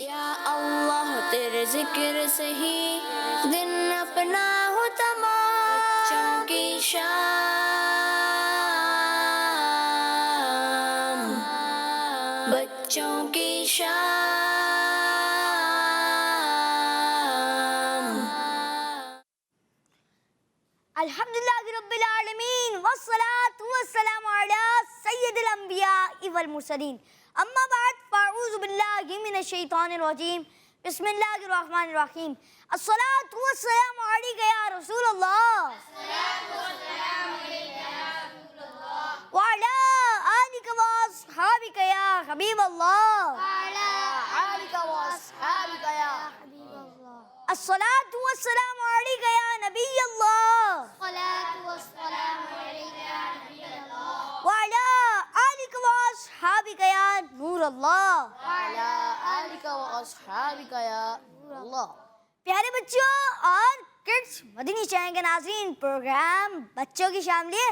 یا اللہ تیرے ذکر سے ہی دن اپنا ہو تمام، بچوں کی شام، بچوں کی شام۔ الحمدللہ رب العالمین والصلاة والسلام علی سید الانبیاء والمرسلین، اما بعد فاعوذ باللہ من الشیطان الرجیم، بسم اللہ الرحمن الرحیم۔ الصلاة والسلام علیک یا رسول اللہ، وعلی آلک واصحابک یا حبیب اللہ، الصلاة والسلام علیک یا نبی اللہ، وعلی آلک واصحابک یا نور اللہ۔ پیارے بچوں اور کڈس مدنی چینل کے ناظرین، پروگرام بچوں کی شام لیے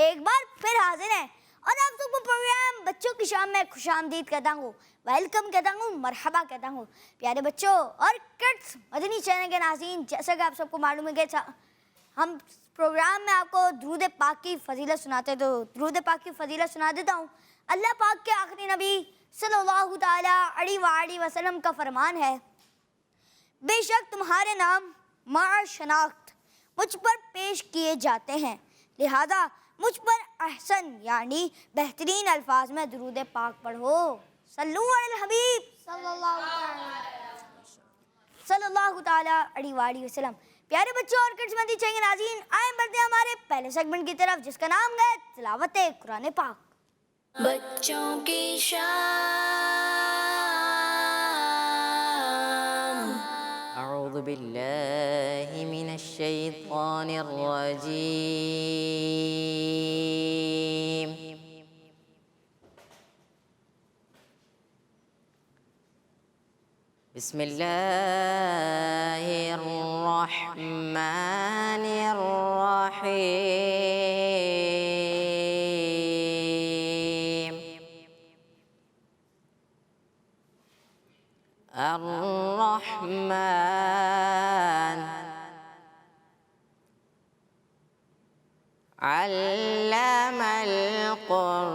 ایک بار پھر حاضر ہیں اور آپ سب کو پروگرام بچوں کی شام میں خوش آمدید کہتا ہوں، ویلکم کہتا ہوں، مرحبا کہتا ہوں۔ پیارے بچوں اور کڈس مدنی چینل کے ناظرین، جیسا کہ آپ سب کو معلوم ہے کہ ہم پروگرام میں آپ کو درود پاک کی فضیلت سناتے، تو درود پاک کی فضیلت سنا دیتا ہوں۔ اللہ پاک کے آخری نبی صلی اللہ تعالیٰ علیہ وآلہ وسلم کا فرمان ہے، بے شک تمہارے نام مع شناخت مجھ پر پیش کیے جاتے ہیں، لہذا مجھ پر احسن یعنی بہترین الفاظ میں درود پاک پڑھو۔ صلو علی الحبیب صلی اللہ تعالیٰ علیہ وآلہ وسلم۔ پیارے بچوں اور کڈس مدنی چینل کے ناظرین، آئیں بڑھتے ہیں ہمارے پہلے سیگمنٹ کی طرف، جس کا نام ہے تلاوت قرآن پاک۔ بچوں کی شام۔ اعوذ باللہ من الشیطان الرجیم۔ بسم اللہ الرحمن الرحیم۔ الرحمن علم القرآن،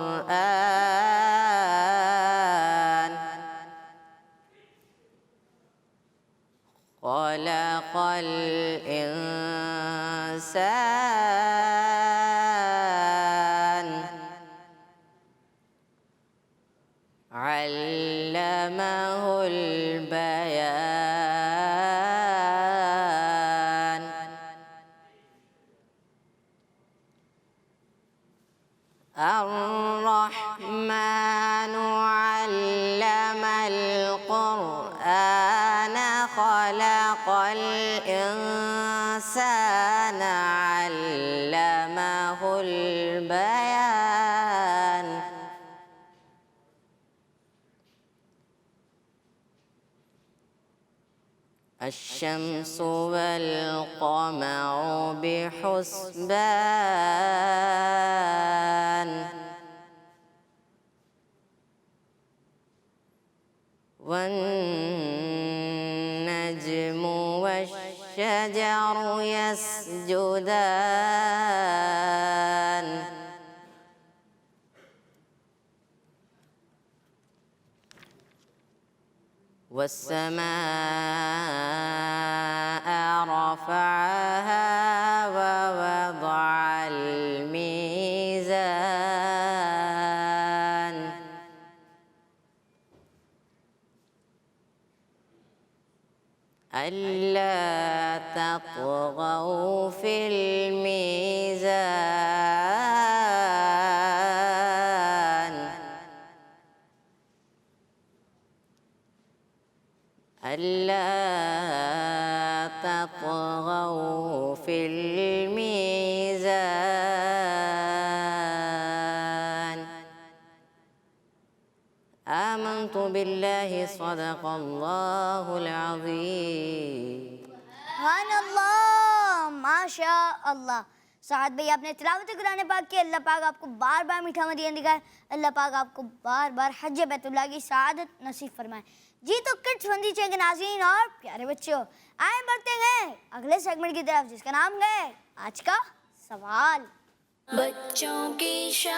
خلق الإنسان، علمه البيان، الرحمن علم القرآن، خلق الإنسان، علمه البيان، الشمس والقمر بحسبان، والنجم والشجر يسجدان، والسماء رفعها ووضع الميزان، ألا تطغوا في الميزان، ألا تطغوا في الميزان، آمنت بالله صدق اللہ العظیم۔ سبحان اللہ، ماشاء اللہ۔ سعد بھائی آپ نے تلاوت قرآن پاک کی، اللہ پاک آپ کو بار بار میٹھا مدینہ دکھائے، اللہ پاک آپ کو بار بار حج بیت اللہ کی سعادت نصیب فرمائے۔ جی تو کڈس فن چینل کے ناظرین اور پیارے بچوں، آئے بڑھتے ہیں اگلے سیگمنٹ کی طرف جس کا نام ہے آج کا سوال۔ بچوں کی شام۔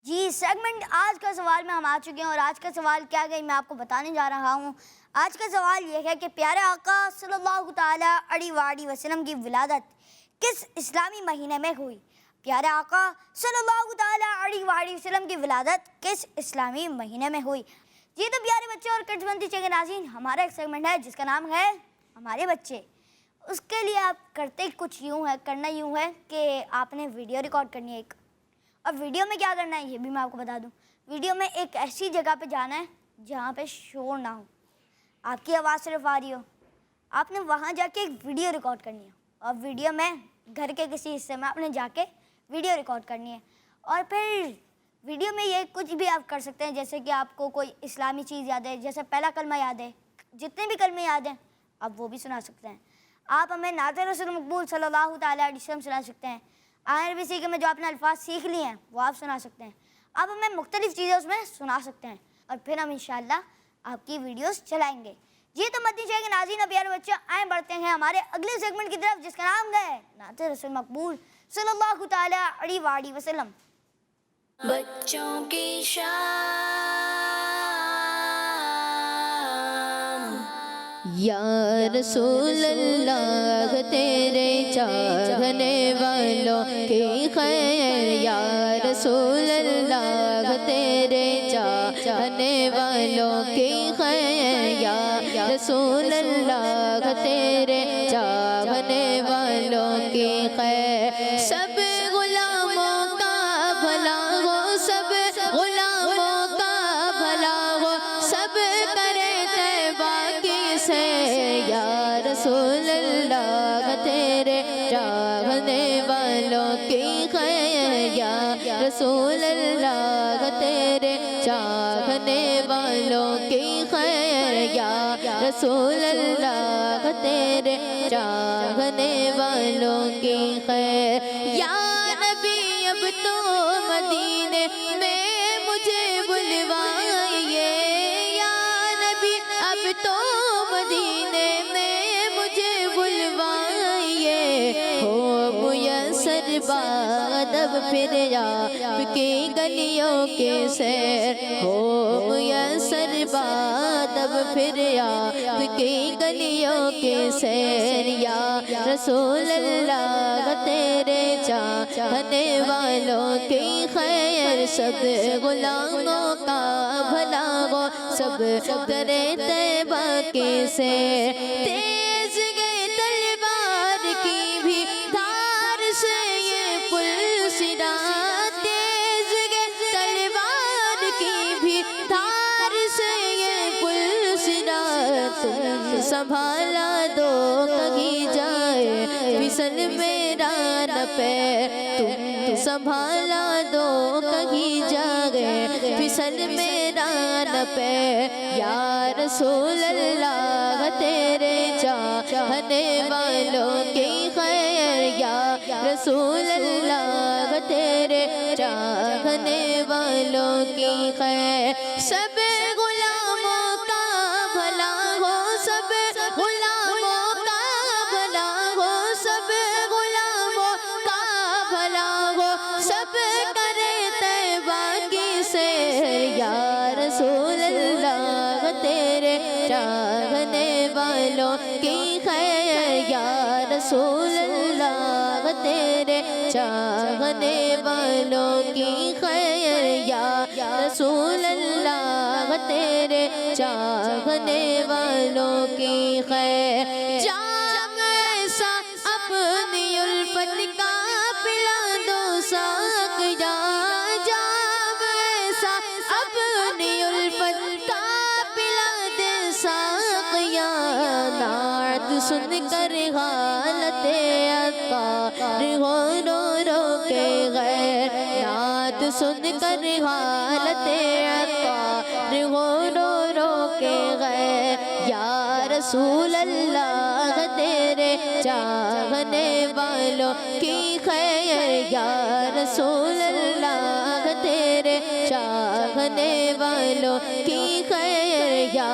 جی سیگمنٹ آج کا سوال میں ہم آ چکے ہیں، اور آج کا سوال کیا گئی میں آپ کو بتانے جا رہا ہوں۔ آج کا سوال یہ ہے کہ پیارے آقا صلی اللہ تعالیٰ علیہ وآلہ وسلم کی ولادت کس اسلامی مہینے میں ہوئی؟ پیارے آقا صلی اللہ تعالیٰ علیہ وآلہ وسلم کی ولادت کس اسلامی مہینے میں ہوئی؟ جی تو پیارے بچے اور کڈس فن چینل کے ناظرین، ہمارا ایک سیگمنٹ ہے جس کا نام ہے ہمارے بچے۔ اس کے لیے آپ کرتے کچھ یوں ہے، کرنا یوں ہے کہ آپ نے ویڈیو ریکارڈ کرنی ہے ایک، اور ویڈیو میں کیا کرنا ہے یہ بھی میں آپ کو بتا دوں۔ ویڈیو میں ایک ایسی جگہ پہ جانا ہے جہاں پہ شور نہ ہو، آپ کی آواز صرف آ رہی ہو، آپ نے وہاں جا کے ایک ویڈیو ریکارڈ کرنی ہے، اور ویڈیو میں گھر کے کسی حصے میں آپ نے جا کے ویڈیو ریکارڈ کرنی ہے، اور پھر ویڈیو میں یہ کچھ بھی آپ کر سکتے ہیں، جیسے کہ آپ کو کوئی اسلامی چیز یاد ہے، جیسے پہلا کلمہ یاد ہے، جتنے بھی کلمے یاد ہیں آپ وہ بھی سنا سکتے ہیں۔ آپ ہمیں نعت رسول مقبول صلی اللہ تعالیٰ علیہ وسلم سنا سکتے ہیں، آئین عربی سیکھے میں جو آپ نے الفاظ سیکھ لیے ہیں وہ آپ سنا سکتے ہیں، آپ ہمیں مختلف چیزیں اس میں سنا سکتے ہیں، اور پھر ہم انشاءاللہ آپ کی ویڈیوز چلائیں گے۔ جی تو مدنی چینل کے ناظرین اور پیارے بچے، آئیں بڑھتے ہیں ہمارے اگلے سیگمنٹ کی طرف جس کا نام ہے نعت رسول مقبول صلی اللہ تعالیٰ علیہ وآلہ وسلم۔ بچوں کی شام۔ یا رسول اللہ تیرے چاہنے والوں کی خیر، یا رسول اللہ تیرے چاہنے والوں کی خیر، یا رسول اللہ تیرے چاہنے والوں کی خیر، سب غلاموں کا بھلا ہو، سب غلاموں کا بھلا ہو، سب کرے طیبہ کی سے، یا رسول اللہ تیرے چاہنے والوں کی خیر، یا رسول اللہ تیرے چاہنے والوں کی خیر، یا رسول اللہ تیرے چاہنے والوں کی خیر، یا نبی اب تو مدینے میں مجھے بلوائیے، یا نبی اب تو مدینے میں مجھے بلوائیے، ہو میسر بعد اب پھر آپ کی گلیوں کے سیر، ہو میسر بعد اب پھر آپ کی گلیوں کے سیر، یا رسول اللہ تیرے چاہنے والوں کی خیر، سب غلاموں کا بھلا ہو، سب کرے طیبہ کی سیر، تیز گئے تلوار کی بھی دھار سے یہ پل صراط، تیز گئے تلوار کی بھی دھار سے یہ پل صراط، تم سنبھالا دو کہیں جائے پھسل میرا نہ پیر، تم سنبھالا دو کہیں جائے پھسل میرا نہ پیر، یا رسول اللہ تیرے چاہنے والوں کی خیر، یا رسول اللہ تیرے چاہنے والوں کی خیر، سب غلاموں کا بھلا ہو، سب غلاموں کا بھلا ہو، سب غلاموں کا بھلا ہو، سب کرے طیبہ کی سیر، یا رسول اللہ تیرے چاہنے والوں کی خیر، یا رسول اللہ تیرے چاہنے والوں کی خیر، یا رسول اللہ تیرے چاہنے والوں کی خیر، جام ایسا اپنی الفت کا پلا دو ساقیا، جام ایسا اپنی الفت کا پلا دے ساقیا، نعت سن کر حالت عطار ہو رو رو کے غیر، نعت سن کر حالت عطار ہو رو رو کے غیر، یا رسول اللہ تیرے چاہنے والوں کی خیر، یا رسول اللہ تیرے چاہنے والوں کی خیر یا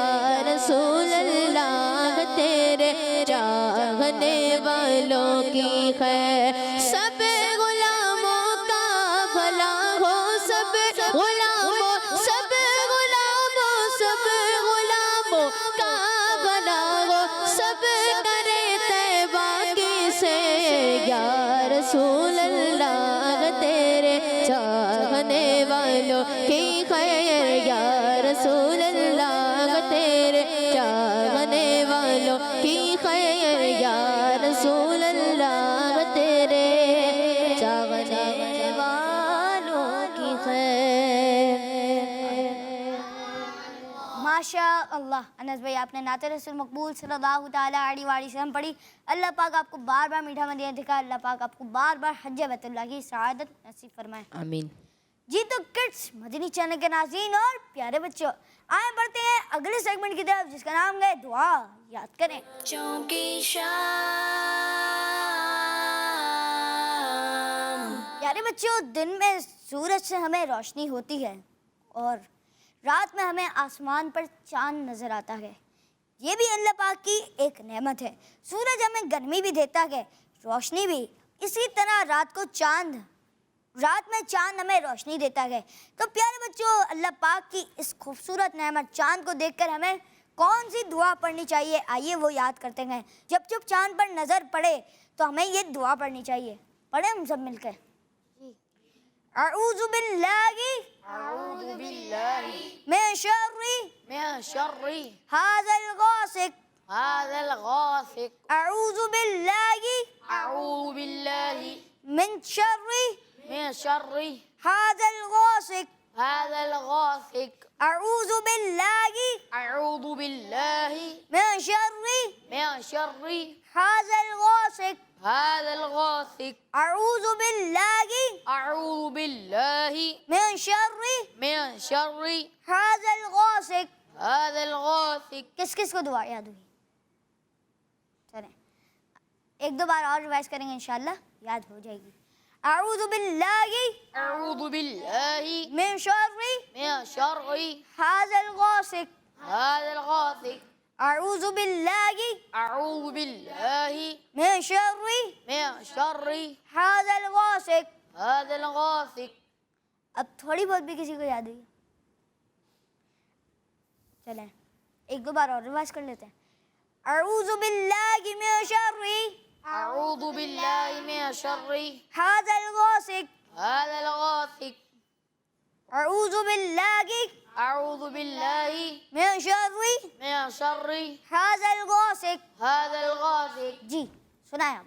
رسول اللہ تیرے چاہنے والوں کی خیر سب غلاموں کا بھلا ہو سب غلاموں سب غلاموں سب غلاموں کا بھلا ہو سب کرے طیبہ کی سیر یا رسول اللہ تیرے چاہنے والوں کی خیر یا رسول اللہ تیرے چاہنے والوں کی خیر یا رسول اللہ تیرے چاہنے والوں کی خیر. ماشاء اللہ انس بھائی آپ نے نعت رسول مقبول صلی اللہ تعالیٰ علیہ وآلہ وسلم پڑھی. اللہ پاک آپ کو بار بار میٹھا مدینہ دکھائے. اللہ پاک آپ کو بار بار حج بیت اللہ کی سعادت نصیب فرمائے. آمین. جی تو کڈس مدنی چینل کے ناظرین اور پیارے بچوں آئیں بڑھتے ہیں اگلے سیگمنٹ کی طرف جس کا نام ہے دعا. یاد کریں بچوں کی شام. پیارے بچوں دن میں سورج سے ہمیں روشنی ہوتی ہے اور رات میں ہمیں آسمان پر چاند نظر آتا ہے. یہ بھی اللہ پاک کی ایک نعمت ہے. سورج ہمیں گرمی بھی دیتا ہے روشنی بھی. اسی طرح رات میں چاند ہمیں روشنی دیتا ہے. تو پیارے بچوں اللہ پاک کی اس خوبصورت نعمت چاند کو دیکھ کر ہمیں کون سی دعا پڑھنی چاہیے آئیے وہ یاد کرتے ہیں. جب چاند پر نظر پڑے تو ہمیں یہ دعا پڑھنی چاہیے. پڑھیں ہم سب مل کر. اعوذ باللہ من شر هذا الغاسق. اعوذ باللہ من شر هذا الغاسق. اعوذ باللہ من شر هذا الغاسق. اعوذ باللہ من شر هذا الغاسق. کس کس کو دعا یاد ہوئی؟ چلیں ایک دو بار اور ریوائز کریں گے انشاءاللہ یاد ہو جائے گی. اعوذ باللہ من شر هذا الغاسق. اعوذ باللہ من شر هذا الغاسق. اب تھوڑی بہت بھی کسی کو یاد ہوئی؟ چلیں ایک دو بار اور ریوائز کر لیتے ہیں. اعوذ باللہ من شر هذا الغاسق. اعوذ باللہ من شر هذا الغاسق. جی سنائیں آپ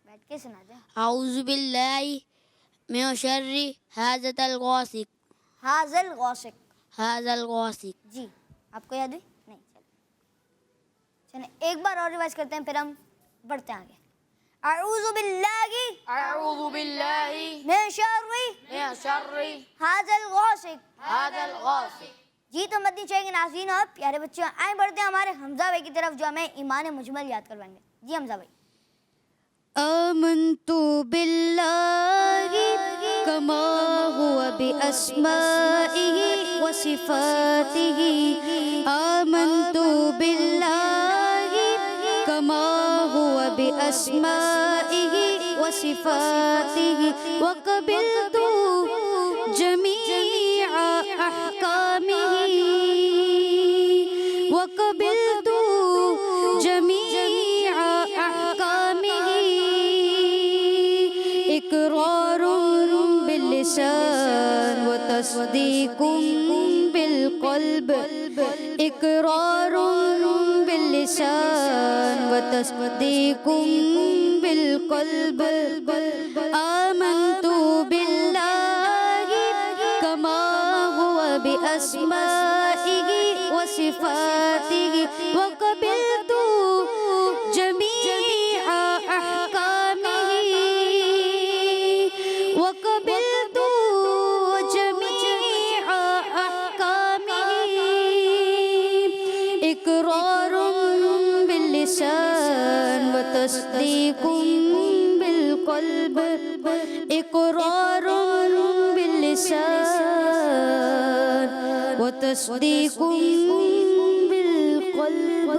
بیٹھ کے سنا دیں. اعوذ باللہ من شر هذا الغاسق. جی آپ کو یاد ہوئی؟ نہیں چلیں ایک بار اور ریوائز کرتے ہیں پھر ہم بڑھتے ہیں آگے. اعوذ باللہ من شر هذا الغاسق. جی تو مدنی چاہیے ناظرین اور پیارے بچوں آئیں بڑھتے ہیں ہمارے حمزہ بھائی کی طرف جو ہمیں ایمان مجمل یاد کروائیں گے. جی حمزہ بھائی. آمنت باللہ کما ہوا باسمائہ وصفاتہ. آمنت باللہ کما ہوا باسمائہ وصفاتہ وقبلت جمیع احکامہ وقبلت جمیع احکامہ. اقرار باللسان وتصدیق بالقلب. اقرار باللسان وتصدیق بالقلب. آمنت باللہ کما ہوا باسمائہ وصفاتہ وقبلت جمیع احکامہ وقبلت جمیع احکامہ. اقرار باللسان وتصدیق بالقلب. إقرار باللسان وتصديق بالقلب.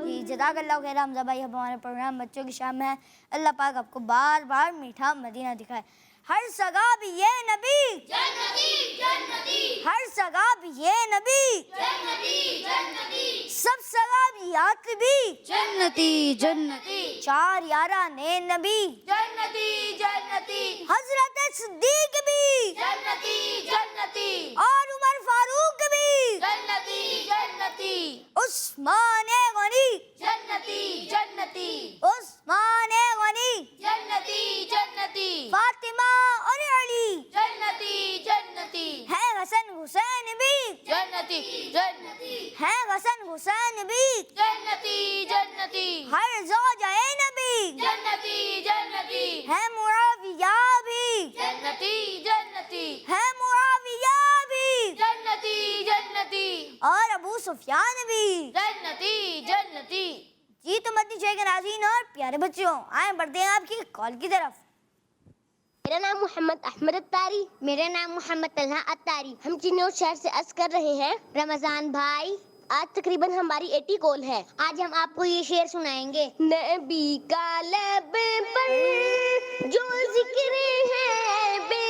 جی جزاک اللہ خیر حمزہ بھائی. اب ہمارے پروگرام بچوں کی شام میں ہے. اللہ پاک آپ کو بار بار میٹھا مدینہ دکھائے. ہر سگا بھی یہ نبی جنتی جنتی, ہر سگا بھی یہ نبی جنتی جنتی, سب سگا بھی عاقبی جنتی جنتی, چار یاران نبی جنتی جنتی, حضرت صدیق بھی جنتی جنتی, اور عمر فاروق بھی جنتی جنتی, عثمان غنی جنتی جنتی, عثمان غنی جنتی جنتی, فاطمہ اور علی جنتی جنتی, ہے حسن حسین بھی جنتی جنتی, ہے حسن حسین بھی جنتی جنتی, ہر زوجہ نبی جنتی جنتی, ہے معاویہ بھی جنتی جنتی, ہے معاویہ بھی جنتی جنتی, اور ابو سفیان بھی. جنتی جنتی. جی تو مدنی چینل کے ناظرین اور پیارے بچوں, آئیں بڑھتے ہیں آپ کی کال کی طرف. میرا نام محمد احمد اتاری. میرا نام محمد طلحہ اتاری. ہم چنور شہر سے عرض کر رہے ہیں رمضان بھائی, آج تقریباً ہماری 80 کال ہے. آج ہم آپ کو یہ شعر سنائیں گے. نبی کا لب پر جو ذکر ہے بے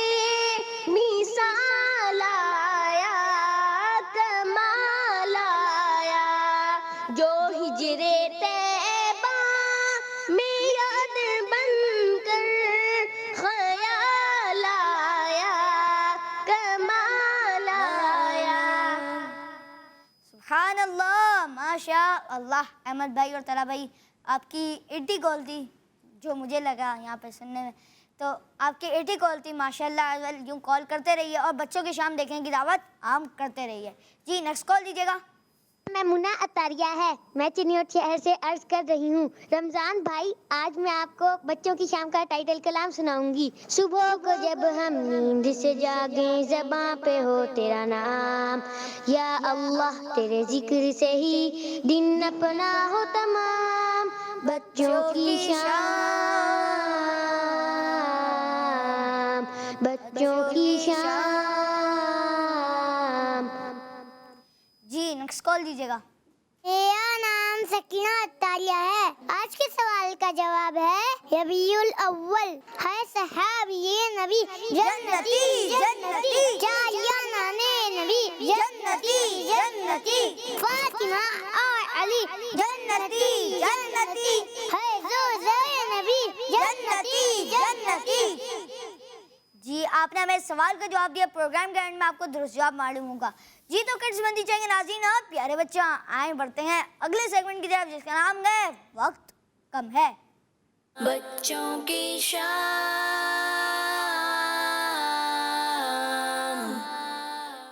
مثال آیا, کمال آیا, جو ہجر طیبہ میں یاد بن کر خیال آیا, کمال آیا. سبحان اللہ, ماشاء اللہ. احمد بھائی اور طلحہ بھائی, آپ کی 80 کال تھی جو مجھے لگا یہاں پہ سننے میں. تو آپ کی 80 کال تھی ماشاء اللہ. یوں کال کرتے رہیے اور بچوں کی شام دیکھنے کی دعوت عام کرتے رہیے. جی نیکسٹ کال دیجیے گا. میں منہ اتاریہ ہے. میں چنور شہر سے عرض کر رہی ہوں رمضان بھائی, آج میں آپ کو بچوں کی شام کا ٹائٹل کلام سناؤں گی. صبح کو جب ہم نیند سے جاگیں زباں پہ ہو تیرا نام, یا اللہ تیرے ذکر سے ہی دن اپنا ہو تمام. بچوں کی شام, بچوں کی شام. جی نیکسٹ کال دیجیے گا. میرا نام سکینہ اتاریہ ہے. آج کے سوال کا جواب ہے ربیع الاول. ہے صحابی نبی جنتی جنتی, چاریانان نبی جنتی جنتی, فاطمہ اور علی جنتی جنتی, ہے زوجہ نبی جنتی جنتی. جی آپ نے ہمیں سوال کا جواب دیا. پروگرام کے اینڈ میں آپ کو درست جواب معلوم ہوگا. جی تو کڈس بندی چاہیں گے ناظرین اور پیارے بچوں, آئیں بڑھتے ہیں اگلے سیگمنٹ کی طرف جس کا نام ہے وقت کم ہے. بچوں کی شام.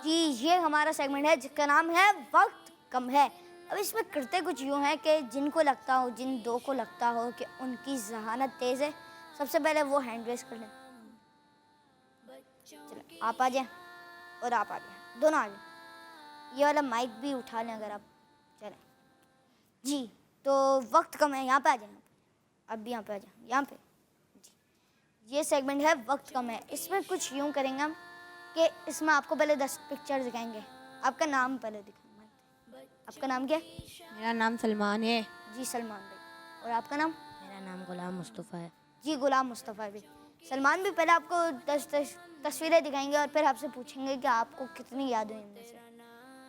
جی یہ ہمارا سیگمنٹ ہے جس کا نام ہے وقت کم ہے. اب اس میں کرتے کچھ یوں ہیں کہ جن کو لگتا ہو, جن دو کو لگتا ہو کہ ان کی ذہانت تیز ہے, سب سے پہلے وہ ہینڈ ریز کر لیں. چلیں آپ آ جائیں اور آپ آ جائیں, دونوں آ جائیں. یہ والا مائک بھی اٹھا لیں اگر آپ. چلیں جی تو وقت کم ہے, یہاں پہ آ جائیں. اب بھی یہاں پہ آ جائیں, یہاں پہ. جی یہ سیگمنٹ ہے وقت کم ہے. اس میں کچھ یوں کریں گے ہم کہ اس میں آپ کو پہلے 10 پکچر دکھائیں گے. آپ کا نام پہلے دکھائیں گے. آپ کا نام کیا ہے؟ میرا نام سلمان ہے. جی سلمان بھائی. اور آپ کا نام؟ میرا نام غلام مصطفیٰ ہے. جی غلام مصطفیٰ بھی. سلمان بھی پہلے آپ کو 10 تصویریں دکھائیں گے اور پھر آپ سے پوچھیں گے کہ آپ کو کتنی یاد ہوئی ان میں سے.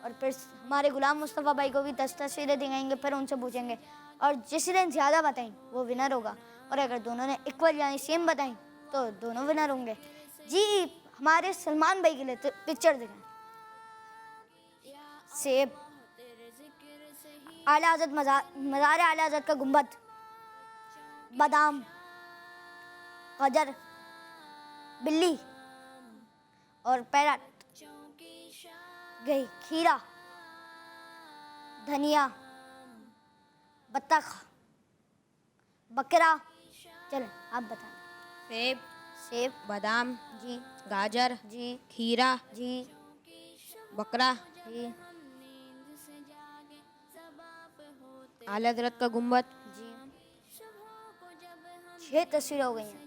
اور پھر ہمارے غلام مصطفیٰ بھائی کو بھی 10 تصویریں دکھائیں گے, پھر ان سے پوچھیں گے اور جس نے زیادہ بتائیں وہ ونر ہوگا. اور اگر دونوں نے ایکول یعنی سیم بتائیں تو دونوں ونر ہوں گے. جی ہمارے سلمان بھائی کے لیے تو پکچر دکھائیں. سیب, اعلیٰ حضرت مزار اعلیٰ حضرت کا گنبد, بادام, گجر, بلی اور پیرٹ, گئی کھیرا, دھنیا, بطخ, بکرا. چلیں آپ بتائیں. سیب, سیب, بادام, جی گاجر, جی کھیرا, جی بکرا, جی اعلیٰ حضرت کا گنبد. جی 6 تصویریں ہو گئی ہیں.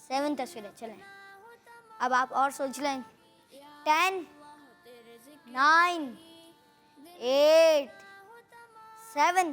7 تصویریں. چلیں اب آپ اور سوچ لیں. 10 9 8 7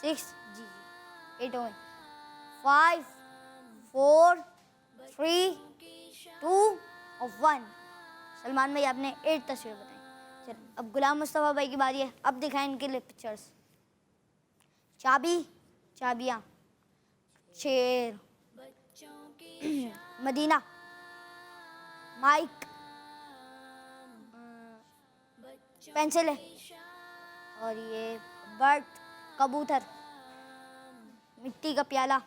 6 جی 8 ہو گئے. 5 4 3 2 اور 1. سلمان بھائی آپ نے 8 تصویریں بتائیں. چلیں اب غلام مصطفیٰ بھائی کی باری ہے. اب دکھائیں ان کے لیے پکچرس. چابی, چابیاں, شیر, مدینہ, مائک, پینسل ہے, اور یہ برڈ, کبوتر, مٹی کا پیالہ,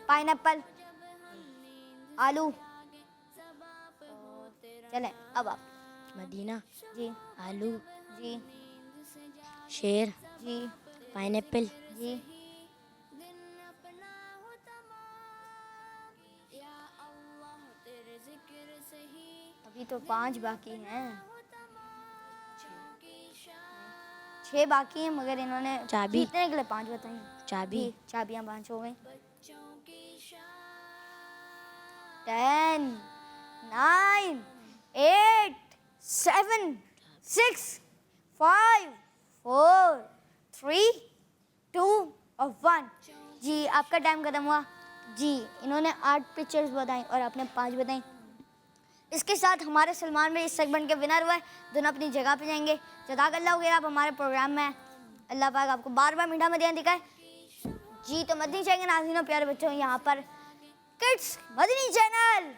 پائن ایپل, آلو. چلیں اب آپ. مدینہ, جی آلو, جی شیر, جی پائن ایپل, جی ابھی تو 5 باقی ہیں. 6 باقی ہیں مگر انہوں نے چابی. جیتنے کے لیے 5 بتائی. چابی, جی چابیاں 5 ہو گئیں. 10 9 8 7 6 5 4 3 2 اور 1. جی آپ کا ٹائم ختم ہوا. جی انہوں نے 8 پکچرز بتائیں اور آپ نے 5 بتائیں. اس کے ساتھ ہمارے سلمان بھائی اس سیگمنٹ کے ونر ہوئے. دونوں اپنی جگہ پہ جائیں گے. جزاک اللہ خیر آپ ہمارے پروگرام میں. اللہ پاک آپ کو بار بار میٹھا مدینہ دکھائے. جی تو مدنی چینل کے ناظرین اور پیارے بچوں, یہاں پر کڈس مدنی چینل,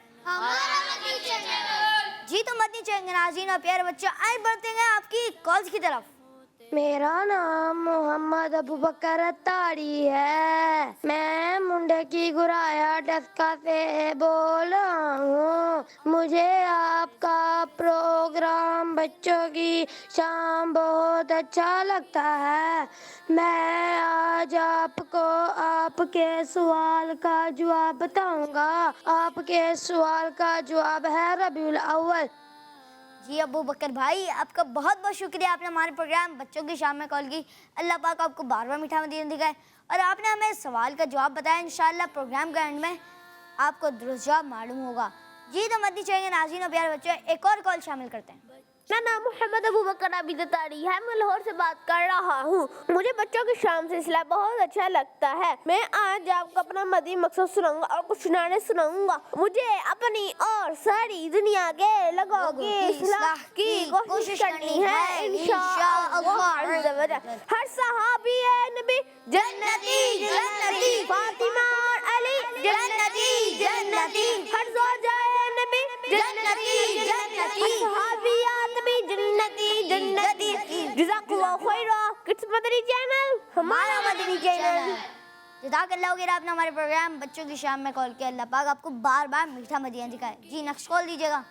جی تو مدنی چینل کے ناظرین اور پیارے بچوں آئے بڑھتے ہیں آپ کی کالز کی طرف. میرا نام محمد ابوبکر اتاری ہے. میں منڈے کی گرایا ڈسکا سے بول رہا ہوں. مجھے آپ کا پروگرام بچوں کی شام بہت اچھا لگتا ہے. میں آج آپ کو آپ کے سوال کا جواب بتاؤں گا. آپ کے سوال کا جواب ہے ربیع الاول. جی ابو بکر بھائی آپ کا بہت بہت شکریہ. آپ نے ہمارے پروگرام بچوں کی شام میں کال کی. اللہ پاک آپ کو بار بار میٹھا مدینہ دکھائے. اور آپ نے ہمیں سوال کا جواب بتایا. انشاءاللہ پروگرام کے اینڈ میں آپ کو درست جواب معلوم ہوگا. جی تو مدنی چینل کے ناظرین اور پیارے بچوں ایک اور کال شامل کرتے ہیں. میرا نام محمد ابوبکر عابد اتاری ہے. میں لاہور سے بات کر رہا ہوں. مجھے بچوں کی شام سلسلہ بہت اچھا لگتا ہے. میں آج آپ کو اپنا مدنی مقصد سناؤں گا اور کچھ نعرے سناؤں گا. مجھے اپنی اور ساری دنیا کے لوگوں کی اصلاح کی کوشش کرنی ہے انشاءاللہ عز و جل. ہر صحابی نبی جنتی جنتی, فاطمہ اور علی جنتی جنتی, ہر زوجہ نبی جنتی جنتی, صحابیات بھی جنتی جنتی. جزاک اللہ خیرہ. کڈس مدنی چینل ہمارا مدنی چینل. جزاک اللہ خیر آپ نے ہمارے پروگرام بچوں کی شام میں کال کیا. اللہ پاک آپ کو بار بار میٹھا مدینہ دکھائے. جی نیکسٹ کال دیجیے گا.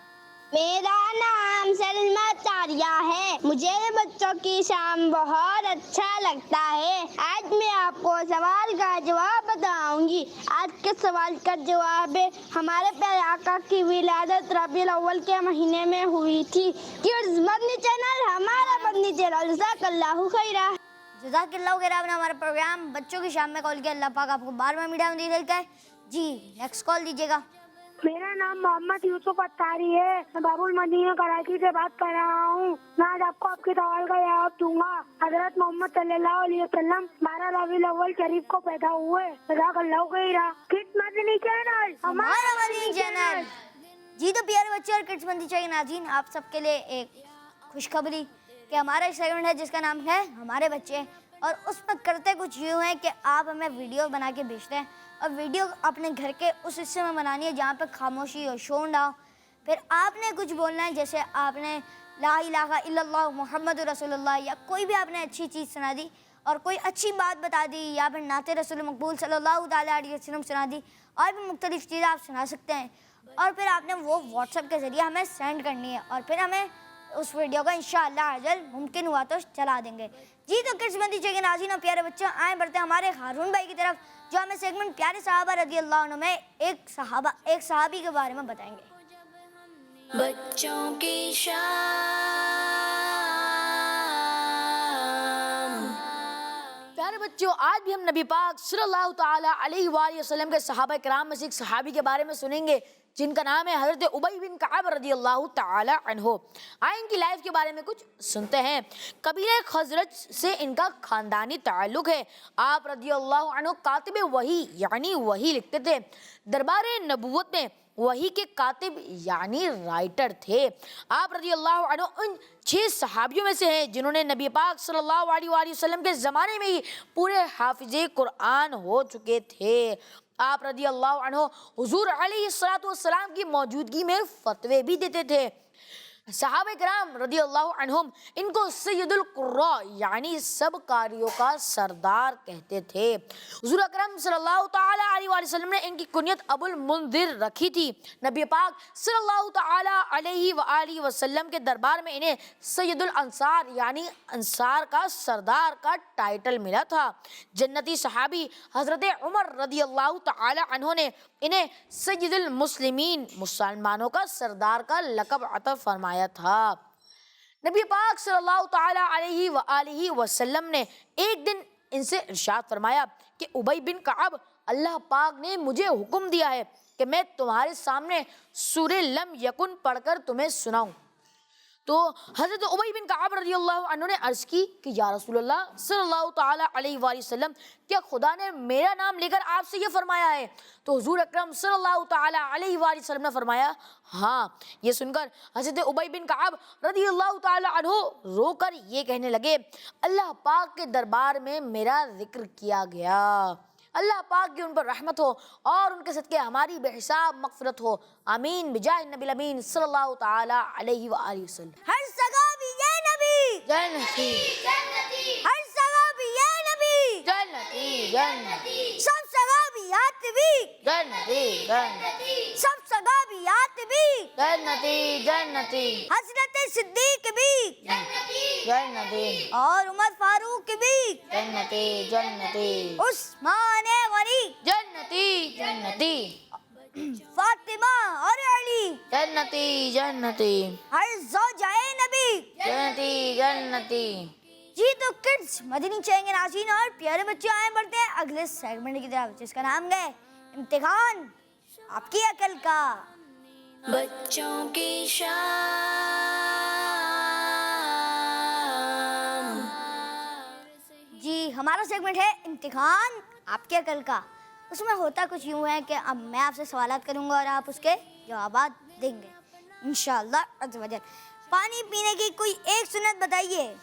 میرا نام سلمہ تاریہ ہے. مجھے بچوں کی شام بہت اچھا لگتا ہے. آج میں آپ کو سوال کا جواب بتاؤں گی. آج کے سوال کا جواب ہے ہمارے پیارے آقا کی ولادت ربیع الاول کے مہینے میں ہوئی تھی. کڈس مدنی چینل ہمارا مدنی چینل. جزاک اللہ خیرہ. جزاک اللہ خیر آپ نے ہمارے پروگرام بچوں کی شام میں کال کیا. اللہ پاک آپ کو بار بار میٹھا مدینہ دکھائے. جی نیکسٹ کال دیجیے گا. میرا نام محمد یوسف اتاری ہے. میں باب المدینہ کراچی سے بات کر رہا ہوں. میں آج آپ کو آپ کے سوال کا جواب دوں گا. حضرت محمد صلی اللہ علیہ وسلم 12 ربیع الاول شریف کو پیدا ہوئے. جزاک اللہ خیرہ. کڈس مدنی چینل ہمارا مدنی چینل. جی تو پیارے بچے اور کڈس مدنی چینل ناظرین آپ سب کے لیے ایک خوشخبری کہ ہمارا ایک سیگمنٹ ہے جس کا نام ہے ہمارے بچے. اور اس میں کرتے کچھ یوں ہیں کہ آپ ہمیں ویڈیو بنا کے بھیجتے ہیں اور ویڈیو اپنے گھر کے اس حصے میں بنانی ہے جہاں پہ خاموشی ہو, شور نہ ہو. پھر آپ نے کچھ بولنا ہے جیسے آپ نے لا الہ الا اللہ محمد رسول اللہ یا کوئی بھی آپ نے اچھی چیز سنا دی اور کوئی اچھی بات بتا دی یا پھر نعت رسول مقبول صلی اللہ تعالیٰ علیہ وسلم سنا دی اور بھی مختلف چیزیں آپ سنا سکتے ہیں. اور پھر آپ نے وہ واٹس ایپ کے ذریعے ہمیں سینڈ کرنی ہے اور پھر ہمیں اس ویڈیو کا انشاءاللہ عجل ممکن ہوا تو چلا دیں گے. جی تو کڈس مدنی چینل کے ناظرین اور پیارے بچوں آئیں بڑھتے ہیں ہمارے ہارون بھائی کی طرف جو ہمیں سیگمنٹ پیارے صحابہ رضی اللہ عنہ میں ایک صحابی کے بارے میں بتائیں گے. بچوں کی شام بچوں آج بھی ہم نبی پاک صلی اللہ تعالی علیہ وآلہ وسلم کے صحابہ کرام میں سے ایک صحابی کے بارے میں سنیں گے جن کا نام ہے حضرت ابی بن کعب رضی اللہ تعالی عنہ. آئیں ان کی لائف کے بارے میں کچھ سنتے ہیں. قبیلہ خزرج سے ان کا خاندانی تعلق ہے. آپ رضی اللہ عنہ کاتب وحی یعنی وحی لکھتے تھے. دربار نبوت میں وحی کے کاتب یعنی رائٹر تھے. آپ رضی اللہ عنہ ان 6 صحابیوں میں سے ہیں جنہوں نے نبی پاک صلی اللہ علیہ وآلہ وسلم کے زمانے میں ہی پورے حافظ قرآن ہو چکے تھے. آپ رضی اللہ عنہ حضور علیہ السلام کی موجودگی میں فتوے بھی دیتے تھے. صحابہ کرام رضی اللہ عنہم ان کو سید القراء یعنی سب قاریوں کا سردار کہتے تھے. حضور اکرم صلی اللہ تعالی علیہ وآلہ وسلم نے ان کی کنیت ابو المنذر رکھی تھی. نبی پاک صلی اللہ تعالی علیہ وآلہ وسلم کے دربار میں انہیں سید الانصار یعنی انصار کا سردار کا ٹائٹل ملا تھا. جنتی صحابی حضرت عمر رضی اللہ تعالی عنہ نے انہیں سید المسلمین مسلمانوں کا سردار کا لقب عطا فرمایا تھا. نبی پاک صلی اللہ تعالی علیہ وآلہ وسلم نے ایک دن ان سے ارشاد فرمایا کہ ابی بن کعب اللہ پاک نے مجھے حکم دیا ہے کہ میں تمہارے سامنے سورہ لم یکن پڑھ کر تمہیں سناؤں. تو حضرت ابی بن کعب رضی اللہ عنہ نے عرض کی کہ یا رسول اللہ صلی اللہ تعالی علیہ وآلہ وسلم کیا خدا نے میرا نام لے کر آپ سے یہ فرمایا ہے؟ تو حضور اکرم صلی اللہ تعالی علیہ وآلہ وسلم نے فرمایا ہاں. یہ سن کر حضرت ابی بن کعب رضی اللہ تعالی عنہ رو کر یہ کہنے لگے اللہ پاک کے دربار میں میرا ذکر کیا گیا. اللہ پاک کی ان پر رحمت ہو اور ان کے صدقے ہماری بے حساب مغفرت ہو. آمین بجاہ النبی الامین صلی اللہ تعالی علیہ وآلہ وسلم. ہر صحابی یہ نبی جنتی ہر صحابی یہ نبی جنتی جنتی سب صحابیات بھی جنتی جنتی سب صحابیات بھی جنتی جنتی حضرت صدیق بھی جنتی اور عمر فاروق بھی جنتی جنتی عثمان غنی جنتی جنتی فاطمہ اور علی جنتی جنتی ہر زوجائے نبی جنتی جنتی. جی تو کڈس مدنی چاہیں گے ناظرین اور پیارے بچے آئے بڑھتے ہیں اگلے سیگمنٹ کی طرف جس کا نام ہے امتحان آپ کی عقل کا. بچوں کی شام. جی ہمارا سیگمنٹ ہے امتحان آپ کی عقل کا. اس میں ہوتا کچھ یوں ہے کہ اب میں آپ سے سوالات کروں گا اور آپ اس کے جوابات دیں گے انشاءاللہ عز و جل. پانی پینے کی کوئی ایک سنت بتائیے.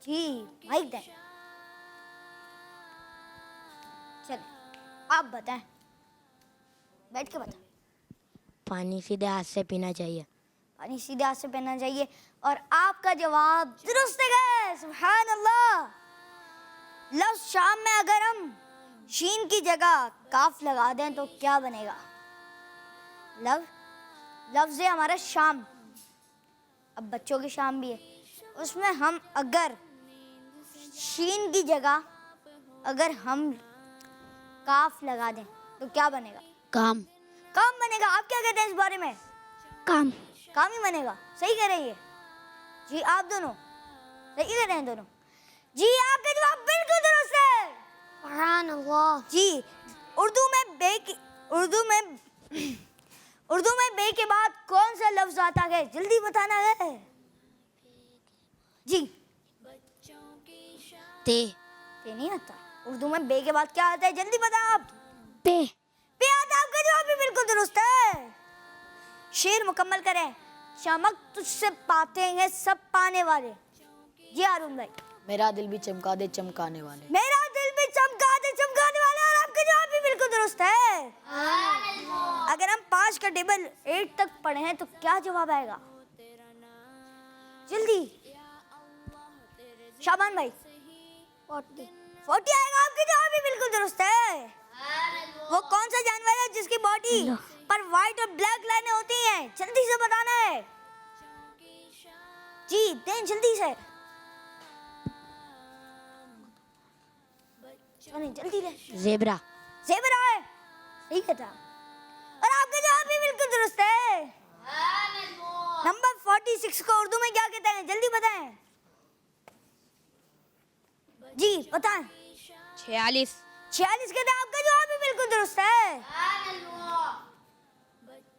جی مائک دیں. چلیں آپ بتائیں بیٹھ کے بتائیں. پانی سیدھے ہاتھ سے پینا چاہیے. پانی سیدھے ہاتھ سے پینا چاہیے اور آپ کا جواب درست ہے. سبحان اللہ. لفظ شام میں اگر ہم شین کی جگہ کاف لگا دیں تو کیا بنے گا؟ لفظ ہے ہمارا شام. اب بچوں کی شام بھی ہے. اس میں ہم اگر شین کی جگہ اگر ہم کاف لگا دیں تو کیا بنے گا؟ کام. کام بنے گا. آپ کیا کہتے ہیں اس بارے میں؟ کام. کام ہی بنے گا. صحیح کہہ رہی ہے. جی آپ دونوں صحیح کہہ رہے ہیں دونوں. جی آپ کا جواب بالکل درست ہے. سبحان اللہ. جی اردو میں بے کے بعد کون سا لفظ آتا ہے؟ جلدی بتانا ہے. جی تے. تے نہیں آتا. اردو میں بے کے بعد کیا آتا ہے؟ جلدی بتائیں آپ. پے. پے آتا. آپ کا جواب بھی بالکل درست ہے. شعر مکمل کریں. چمک تجھ سے پاتے ہیں سب پانے والے. جی ہارون بھائی. میرا دل بھی چمکا دے چمکانے والے. میرا دل بھی چمکا دے چمکانے والے. اور آپ کا جواب بھی بالکل درست ہے. اگر ہم 5 کا ٹیبل 8 تک پڑھے ہیں تو کیا جواب آئے گا؟ جلدی شابان بھائی. 40 آئے گا. آپ کا جواب بھی بالکل درست ہے. وہ کون سا جانور ہے جس کی باڈی پر وائٹ اور بلیک لائنیں ہوتی ہیں؟ جلدی سے بتانا ہے. جی دیں جلدی سے. جلدی لیں. زیبرا. زیبرا ہے. صحیح کہتا. اور آپ کا جواب بھی بالکل درست ہے. نمبر 46 کو اردو میں کیا کہتے ہیں؟ جلدی بتائیں. جی بتائیں. 46. 46 کہتے ہیں. آپ کا جواب بھی بالکل درست ہے.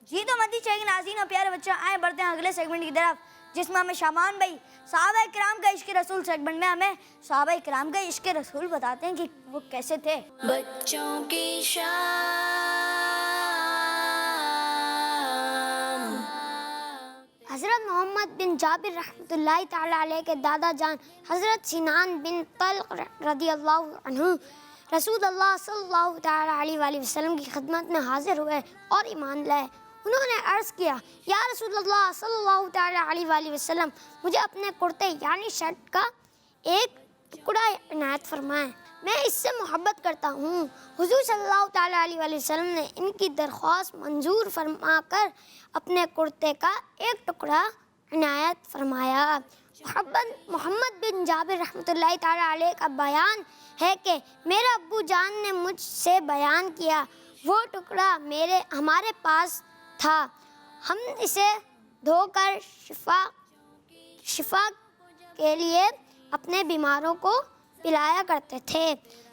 جی تو مدی چاہیے ناظرین اور پیارے بچے آئیں بڑھتے ہیں اگلے سیگمنٹ کی طرف جس میں ہمیں شامان بھائی صحابہ کرام کا عشق رسول سیگمنٹ میں ہمیں صحابہ کرام کا عشق رسول بتاتے ہیں کہ وہ کیسے تھے. بچوں کی شام. حضرت محمد بن جابر رحمۃ اللہ تعالی علیہ کے دادا جان حضرت سنان بن طلق رضی اللہ عنہ رسول اللہ صلی اللہ تعالی علیہ وآلہ وسلم کی خدمت میں حاضر ہوئے اور ایمان لائے. انہوں نے عرض کیا یا رسول اللہ صلی اللہ تعالی علیہ وآلہ وسلم مجھے اپنے کرتے یعنی شرٹ کا ایک ٹکڑا عنایت فرمائیں. میں اس سے محبت کرتا ہوں. حضور صلی اللہ تعالی علیہ وآلہ وسلم نے ان کی درخواست منظور فرما کر اپنے کرتے کا ایک ٹکڑا عنایت فرمایا. محمد بن جابر رحمۃ اللہ تعالی علیہ کا بیان ہے کہ میرے ابو جان نے مجھ سے بیان کیا وہ ٹکڑا ہمارے پاس تھا. ہم اسے دھو کر شفا کے لیے اپنے بیماروں کو پلایا کرتے تھے.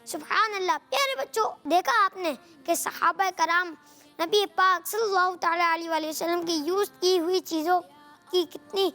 سبحان اللہ. پیارے بچوں دیکھا آپ نے کہ صحابہ کرام نبی پاک صلی اللہ تعالی علیہ وآلہ وسلم کی یوز کی ہوئی چیزوں کی کتنی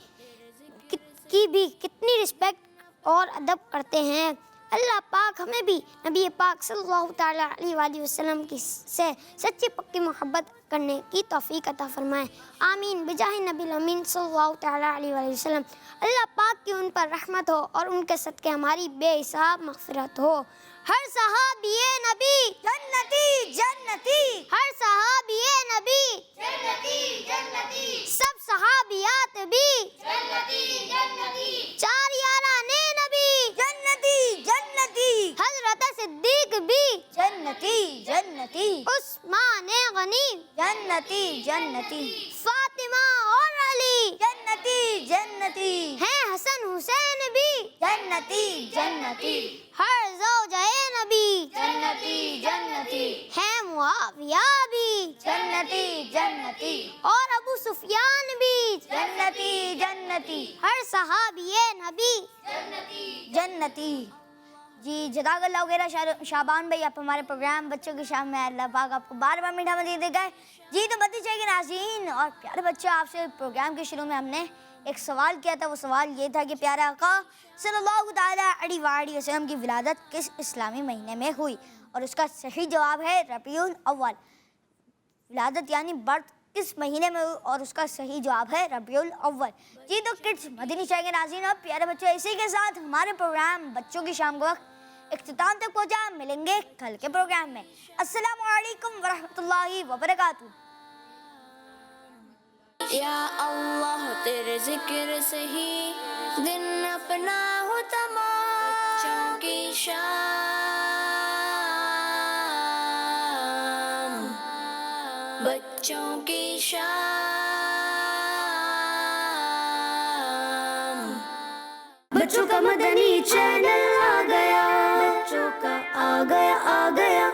رسپیکٹ اور ادب کرتے ہیں. اللہ پاک ہمیں بھی نبی پاک صلی اللہ تعالی علیہ وآلہ وسلم سے سچی پکی محبت کرنے کی توفیق عطا فرمائے. آمین بجاہ نبی الامین صلی اللہ تعالی علیہ وآلہ وسلم. اللہ پاک کی ان پر رحمت ہو اور ان کے صدقے ہماری بے حساب مغفرت ہو. ہر صحابی نبی جنتی جنتی. ہر صحابی نبی جنتی جنتی. سب صحابیات بھی جنتی جنتی. 4 یارانے نبی جنتی جنتی. حضرت صدیق بھی جنتی جنتی. عثمان غنی جنتی جنتی. فاطمہ اور علی جنتی جنتی. ہیں حسن حسین بھی جنتی جنتی. ہر زوجہ نبی جنتی جنتی. ہیں معاویہ بھی جنتی جنتی. اور ابو سفیان بھی جنتی جنتی. ہر صحابی نبی جنتی. جی جزاک اللہ وغیرہ شابان بھائی آپ ہمارے پروگرام بچوں کی شام میں اللہ پاک آپ کو بار بار میٹھا مزید دے گئے. جی تو بتی چاہیے ناظرین اور پیارے بچوں آپ سے پروگرام کے شروع میں ہم نے ایک سوال کیا تھا. وہ سوال یہ تھا کہ پیارے آقا صلی اللہ تعالی علیہ وآلہ وسلم کی ولادت کس اسلامی مہینے میں ہوئی اور اس کا صحیح جواب ہے ربیع الاول. ولادت یعنی برتھ کس مہینے میں ہوئی اور اس کا صحیح جواب ہے ربیع الاول. جی تو کڈس مدنی چاہیے کے ناظرین اور پیارے بچوں اسی کے ساتھ ہمارے پروگرام بچوں کی شام کا وقت اختتام تک پہنچا. ملیں گے کل کے پروگرام میں. السلام علیکم ورحمۃ اللہ وبرکاتہ. یا اللہ تیرے ذکر سے ہی دن اپنا ہو تمام. بچوں کی شام. بچوں کی شام. بچوں کا مدنی چینل آ گیا. بچوں کا آ گیا